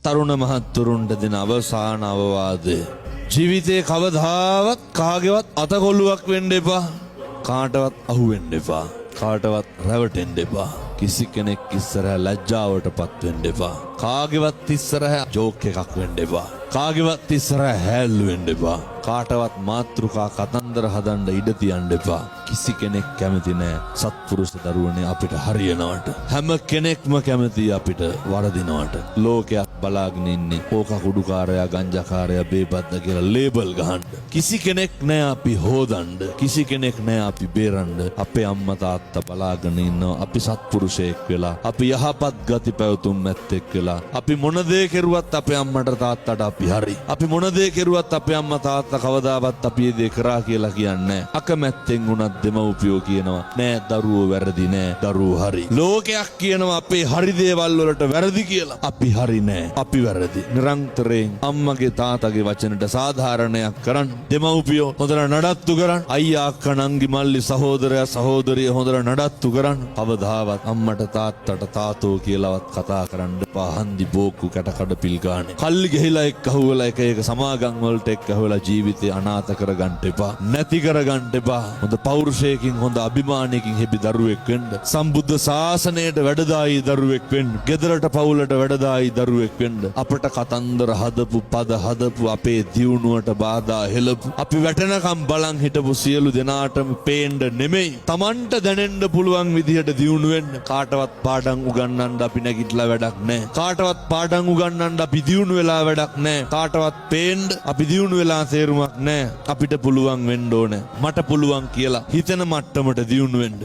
තරුණ මහත්තුරුන්ට දෙන අවසාන අවවාදය. ජීවිතේ කවදාවත් කාගේවත් අතකොල්ලුවක් වෙන්න එපා. කාටවත් අහු වෙන්න එපා. කාටවත් රැවටෙන්න එපා. කිසි කෙනෙක් ඉස්සරහ ලැජ්ජාවටපත් වෙන්න එපා. කාගේවත් ඉස්සරහ ජෝක් එකක් වෙන්න එපා. කාගේවත් ඉස්සරහ හැල්ලු වෙන්න එපා. කාටවත් මාත්‍රිකා කතන්දර හදන්න ඉඩ තියන්න එපා. කිසි කෙනෙක් කැමති නෑ සත්පුරුෂ දරුවනේ අපිට හරියනවට. හැම කෙනෙක්ම කැමති අපිට වරදිනවට. ලෝකයක් බලාගෙන ඉන්නේ ඕක කුඩුකාරයා ගංජාකාරයා බේබද්ද කියලා ලේබල් ගහන්න. කිසි කෙනෙක් නෑ අපි හොදන්න. කිසි කෙනෙක් නෑ අපි බේරන්න. අපේ අම්මා තාත්තා බලාගෙන ඉන්නවා අපි සත්පුරුෂයෙක් වෙලා. අපි යහපත් ගති පැවතුම් ඇත්තෙක් වෙලා. අපි මොන දේ කෙරුවත් අපේ අම්මට තාත්තට අපි හරි. අපි මොන දේ කෙරුවත් අපේ අම්මා තාත්තා කවදාවත් අපි ඒ දේ කරා කියලා කියන්නේ අකමැත්තෙන් උනත් දෙමව්පියෝ කියනවා නෑ දරුවෝ වැරදි නෑ දරුවෝ හරි. ලෝකයක් කියනවා අපේ හරි දේවල් වලට වැරදි කියලා. අපි හරි නෑ අපි වැරදි. නිරන්තරයෙන් අම්මගේ තාත්තගේ වචනට සාධාරණයක් කරන්න. දෙමව්පියෝ හොඳට නඩත්තු කරන්න. අයියා අක්කා නංගි මල්ලි සහෝදරයා සහෝදරිය හොඳට නඩත්තු කරන්න. කවදාවත් අම්මට තාත්තට තාතෝ කියලාවත් කතා කරන්න එපා. හන්දි බෝක්කු කැටකඩ පිල් ගානේ. කල්ලි ගිහිලා එක්ක අහුවලා එක එක සමාගම් වලට එක්ක අහුවලා ජීවිතේ අනාථ කරගන්න එපා. නැති කරගන්න එපා. හොඳ පෞරුෂයකින් හොඳ අභිමානයකින් හෙබි දරුවෙක් වෙන්න. සම්බුද්ධ ශාසනයට වැඩදායි දරුවෙක් වෙන්න. ගෙදරට පවුලට වැඩදායි දරුවෙක් වෙන්න. අපට කතන්දර හදපු පද හදපු අපේ දියුණුවට බාධා හෙළපු අපි වැටෙනකම් බලන් හිටපු සියලු දෙනාටම පේන්න නෙමෙයි Tamanට දැනෙන්න පුළුවන් විදිහට දියුණු වෙන්න. කාටවත් පාඩම් උගන්වන්න අපි නැගිටලා වැඩක් නැහැ. කාටවත් පාඩම් උගන්වන්න අපි දියුණු වෙලා වැඩක් නැහැ. කාටවත් පේන්න අපි දියුණු වෙලා තේරුමක් නැහැ. අපිට පුළුවන් වෙන්න ඕනේ. මට පුළුවන් කියලා හිතන මට්ටමට දියුණු වෙන්න.